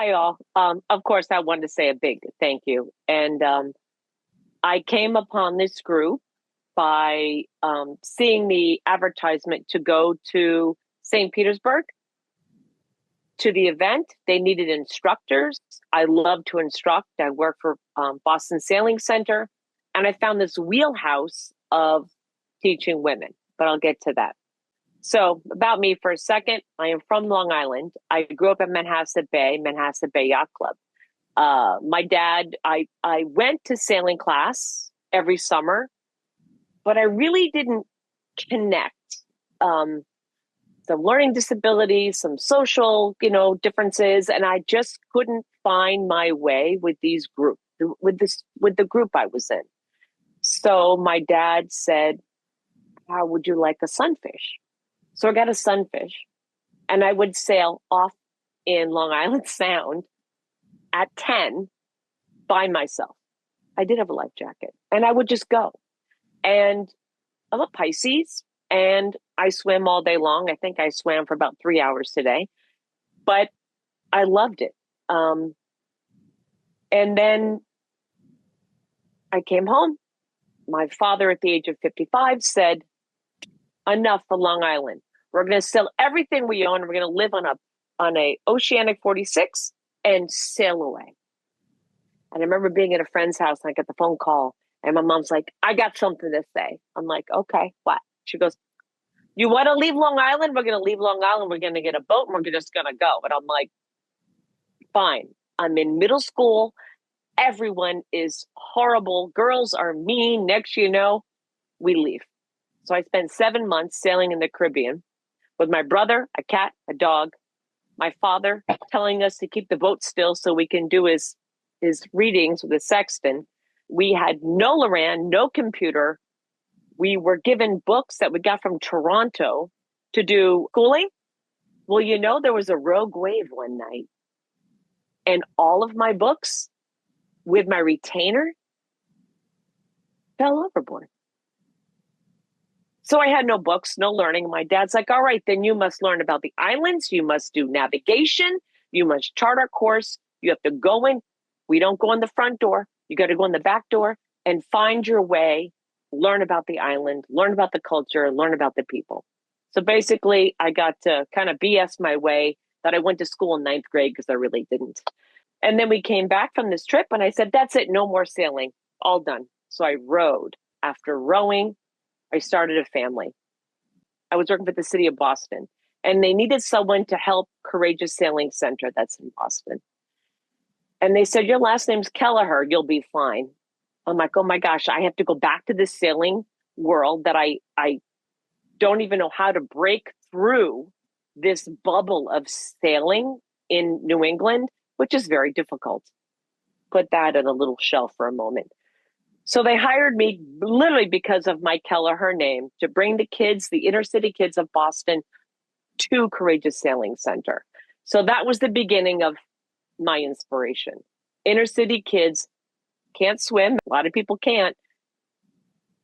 Hi, all. Of course, I wanted to say a big thank you. And I came upon this group by seeing the advertisement to go to St. Petersburg to the event. They needed instructors. I love to instruct. I work for Boston Sailing Center, and I found this wheelhouse of teaching women, but I'll get to that. So about me for a second, I am from Long Island. I grew up at Manhasset Bay Yacht Club. My dad, I went to sailing class every summer, but I really didn't connect. Some learning disabilities, some social, differences, and I just couldn't find my way with these group, with the group I was in. So my dad said, "How would you like a sunfish?" So I got a sunfish, and I would sail off in Long Island Sound at 10 by myself. I did have a life jacket, and I would just go. And I'm a Pisces, and I swim all day long. I think I swam for about 3 hours today, but I loved it. And then I came home. My father, at the age of 55, said, "Enough for Long Island. We're going to sell everything we own. We're going to live on a Oceanic 46 and sail away." And I remember being at a friend's house, and I got the phone call, and my mom's like, "I got something to say." I'm like, "Okay, what?" She goes, "You want to leave Long Island? We're going to leave Long Island. We're going to get a boat, and we're just going to go." And I'm like, "Fine." I'm in middle school. Everyone is horrible. Girls are mean. Next, we leave. So I spent 7 months sailing in the Caribbean with my brother, a cat, a dog, my father telling us to keep the boat still so we can do his readings with the sextant. We had no Loran, no computer. We were given books that we got from Toronto to do schooling. Well, there was a rogue wave one night, and all of my books with my retainer fell overboard. So I had no books, no learning. My dad's like, "All right, then you must learn about the islands. You must do navigation. You must chart our course. You have to go in. We don't go in the front door. You got to go in the back door and find your way, learn about the island, learn about the culture, learn about the people." So basically, I got to kind of BS my way that I went to school in ninth grade because I really didn't. And then we came back from this trip, and I said, "That's it. No more sailing. All done." So I rowed. After rowing, I started a family. I was working for the city of Boston, and they needed someone to help Courageous Sailing Center that's in Boston. And they said, "Your last name's Kelleher. You'll be fine." I'm like, "Oh my gosh, I have to go back to this sailing world that I don't even know how to break through this bubble of sailing in New England, which is very difficult." Put that in a little shelf for a moment. So they hired me literally because of my Kelleher name to bring the kids, the inner city kids of Boston, to Courageous Sailing Center. So that was the beginning of my inspiration. Inner city kids can't swim. A lot of people can't,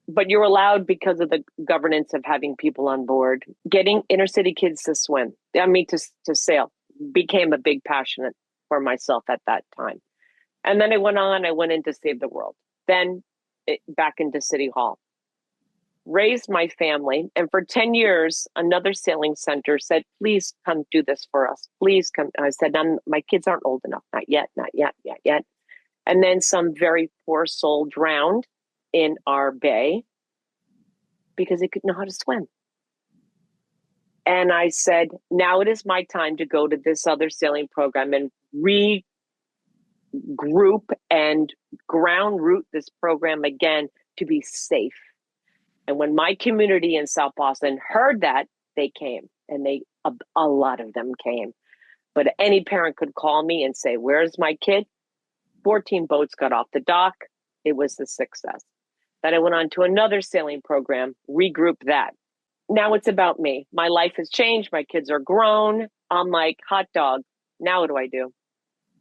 but you're allowed because of the governance of having people on board. Getting inner city kids to swim, to sail, became a big passion for myself at that time. And then I went in to save the world. Then back into City Hall, raised my family. And for 10 years, another sailing center said, "Please come do this for us. Please come." And I said, "My kids aren't old enough. Not yet, not yet, yet, yet." And then some very poor soul drowned in our bay because they couldn't know how to swim. And I said, now it is my time to go to this other sailing program and regroup and ground root this program again to be safe. And when my community in South Boston heard that, they came, and a lot of them came. But any parent could call me and say, "Where's my kid?" 14 boats got off the dock. It was a success. Then I went on to another sailing program, regrouped that. Now it's about me. My life has changed. My kids are grown. I'm like, hot dog. Now what do?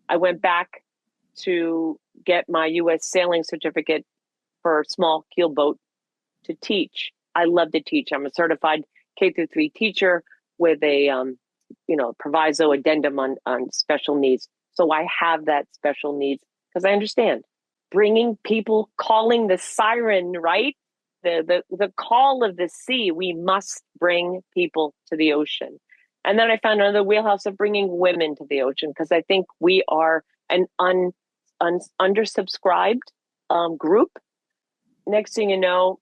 I went back to get my U.S. sailing certificate for small keel boat to teach. I love to teach. I'm a certified K-3 teacher with a proviso addendum on special needs. So I have that special needs because I understand bringing people, calling the siren, right? The call of the sea. We must bring people to the ocean. And then I found another wheelhouse of bringing women to the ocean because I think we are an undersubscribed group. Next thing you know,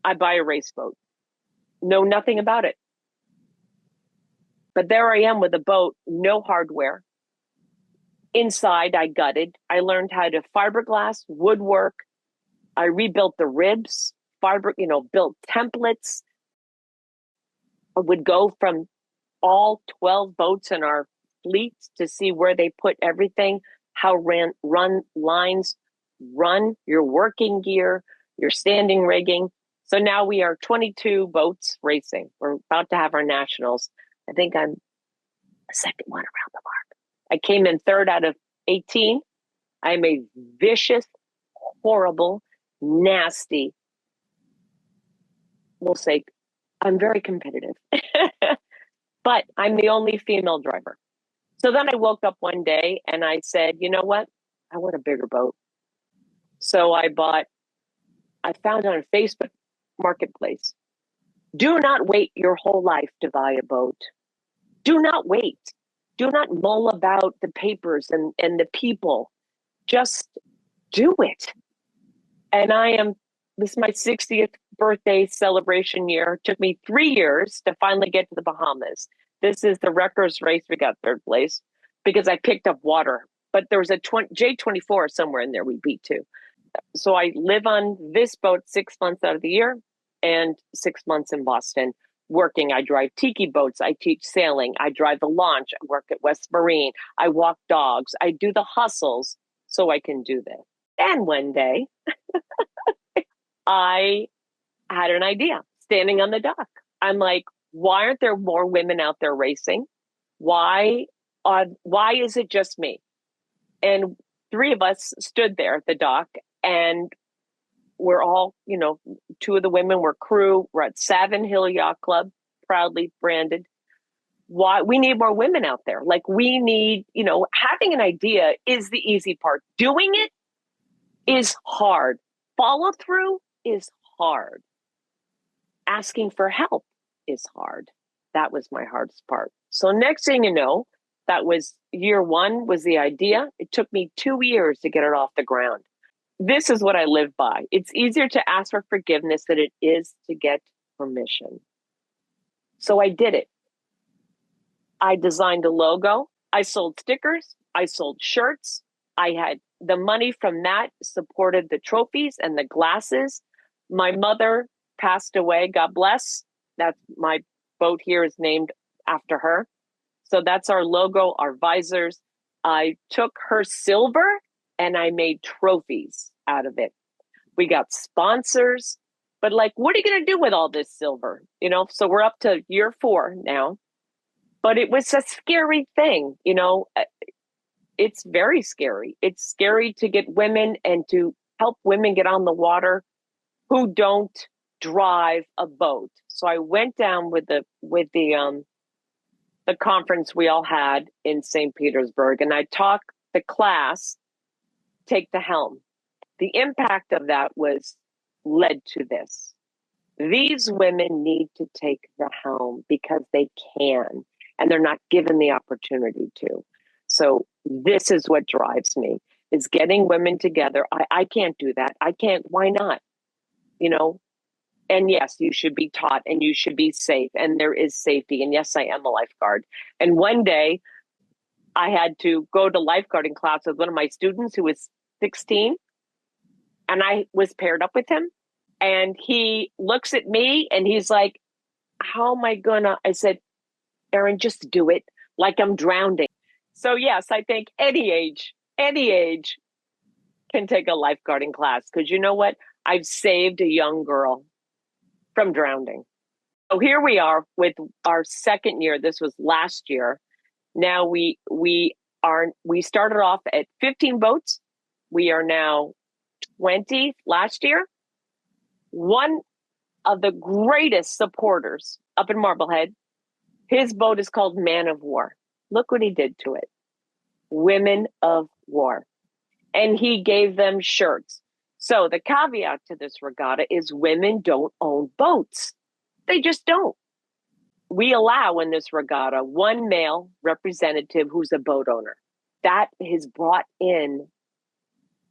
I buy a race boat. Know nothing about it. But there I am with a boat, no hardware. Inside, I gutted. I learned how to fiberglass, woodwork. I rebuilt the ribs, built templates. I would go from all 12 boats in our fleet to see where they put everything, how run lines, run your working gear, your standing rigging. So now we are 22 boats racing. We're about to have our nationals. I think I'm the second one around the mark. I came in third out of 18. I'm a vicious, horrible, nasty, we'll say, I'm very competitive, but I'm the only female driver. So then I woke up one day and I said, you know what? I want a bigger boat. So I found on Facebook Marketplace, do not wait your whole life to buy a boat. Do not wait. Do not mull about the papers and the people. Just do it. And this is my 60th birthday celebration year. It took me 3 years to finally get to the Bahamas. This is the Wreckers race. We got third place because I picked up water. But there was a J24 somewhere in there we beat too. So I live on this boat 6 months out of the year and 6 months in Boston working. I drive tiki boats. I teach sailing. I drive the launch. I work at West Marine. I walk dogs. I do the hustles so I can do this. And one day I had an idea standing on the dock. I'm like, why aren't there more women out there racing? Why is it just me? And 3 of us stood there at the dock and we're all, 2 of the women were crew. We're at Savin Hill Yacht Club, proudly branded. Why we need more women out there. Like we need, having an idea is the easy part. Doing it is hard. Follow through is hard. Asking for help is hard. That was my hardest part. So next thing you know, that was year 1 was the idea. It took me 2 years to get it off the ground. This is what I live by. It's easier to ask for forgiveness than it is to get permission. So I did it. I designed a logo. I sold stickers. I sold shirts. I had the money from that supported the trophies and the glasses. My mother passed away. God bless. That's my boat here is named after her. So that's our logo, our visors. I took her silver and I made trophies out of it. We got sponsors, but what are you going to do with all this silver? So we're up to year 4 now, but it was a scary thing. It's very scary. It's scary to get women and to help women get on the water who don't drive a boat. So I went down with the conference we all had in St. Petersburg, and I taught the class, take the helm. The impact of that led to this. These women need to take the helm because they can, and they're not given the opportunity to. So this is what drives me, is getting women together. I can't do that. I can't. Why not? And yes, you should be taught and you should be safe. And there is safety. And yes, I am a lifeguard. And one day I had to go to lifeguarding class with one of my students who was 16. And I was paired up with him. And he looks at me and he's like, how am I gonna? I said, Erin, just do it like I'm drowning. So yes, I think any age can take a lifeguarding class. Because you know what? I've saved a young girl from drowning. So here we are with our second year. This was last year. Now we started off at 15 boats. We are now 20 last year. One of the greatest supporters up in Marblehead, his boat is called Man of War. Look what he did to it. women of war. And he gave them shirts. So the caveat to this regatta is women don't own boats. They just don't. We allow in this regatta one male representative who's a boat owner. That has brought in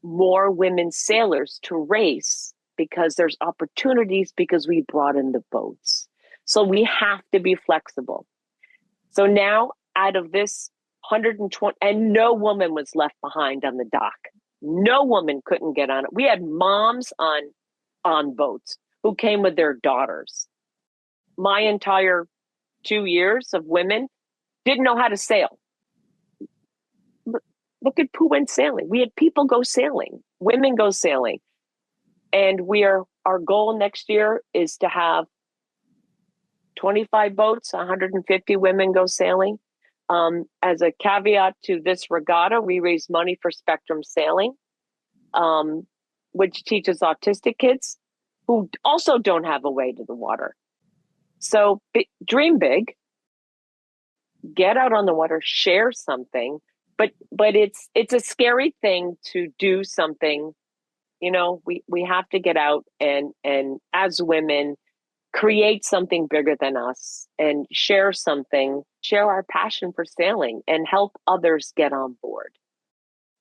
more women sailors to race because there's opportunities because we brought in the boats. So we have to be flexible. So now out of this 120, and no woman was left behind on the dock. No woman couldn't get on it. We had moms on boats who came with their daughters. My entire 2 years of women didn't know how to sail. Look at who went sailing. We had people go sailing, women go sailing. And our goal next year is to have 25 boats, 150 women go sailing. As a caveat to this regatta, we raise money for Spectrum Sailing, which teaches autistic kids who also don't have a way to the water. So dream big, get out on the water, share something, but it's a scary thing to do something. You know, we have to get out and as women create something bigger than us and share our passion for sailing and help others get on board.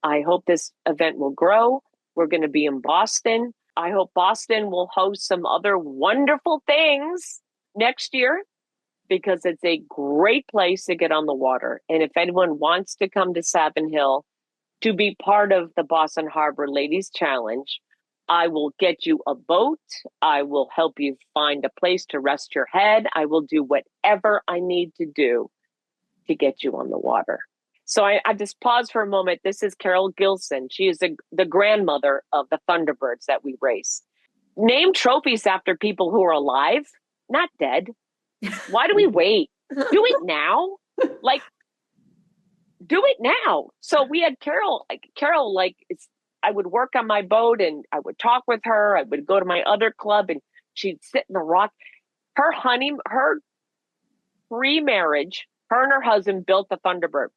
I hope this event will grow. We're going to be in Boston. I hope Boston will host some other wonderful things next year because it's a great place to get on the water. And if anyone wants to come to Savin Hill to be part of the Boston Harbor Ladies Challenge, I will get you a boat. I will help you find a place to rest your head. I will do whatever I need to do to get you on the water. So I just pause for a moment. This is Carol Gilson. She is the grandmother of the Thunderbirds that we race. Name trophies after people who are alive, not dead. Why do we wait? Do it now. Like, do it now. So we had Carol, I would work on my boat and I would talk with her. I would go to my other club and she'd sit in the rock. Her pre-marriage, her and her husband built the Thunderbird.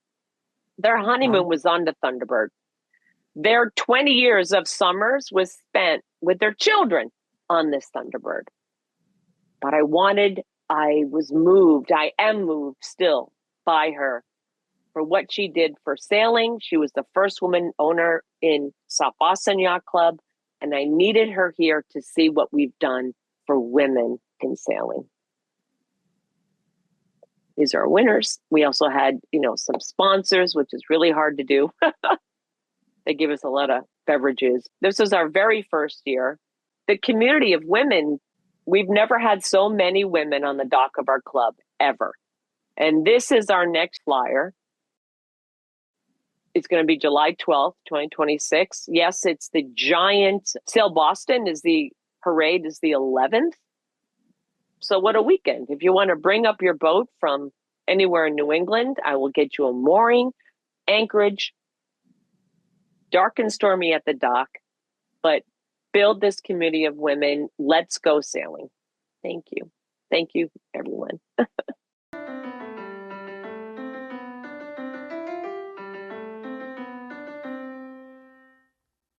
Their honeymoon was on the Thunderbird. Their 20 years of summers was spent with their children on this Thunderbird. But I am moved still by her for what she did for sailing. She was the first woman owner in South Boston Yacht Club, and I needed her here to see what we've done for women in sailing. These are our winners. We also had, some sponsors, which is really hard to do. They give us a lot of beverages. This was our very first year. The community of women, we've never had so many women on the dock of our club ever. And this is our next flyer. It's going to be July 12th, 2026. Yes, it's the giant Sail Boston parade is the 11th. So what a weekend. If you want to bring up your boat from anywhere in New England, I will get you a mooring, anchorage, dark and stormy at the dock, but build this community of women. Let's go sailing. Thank you. Thank you, everyone.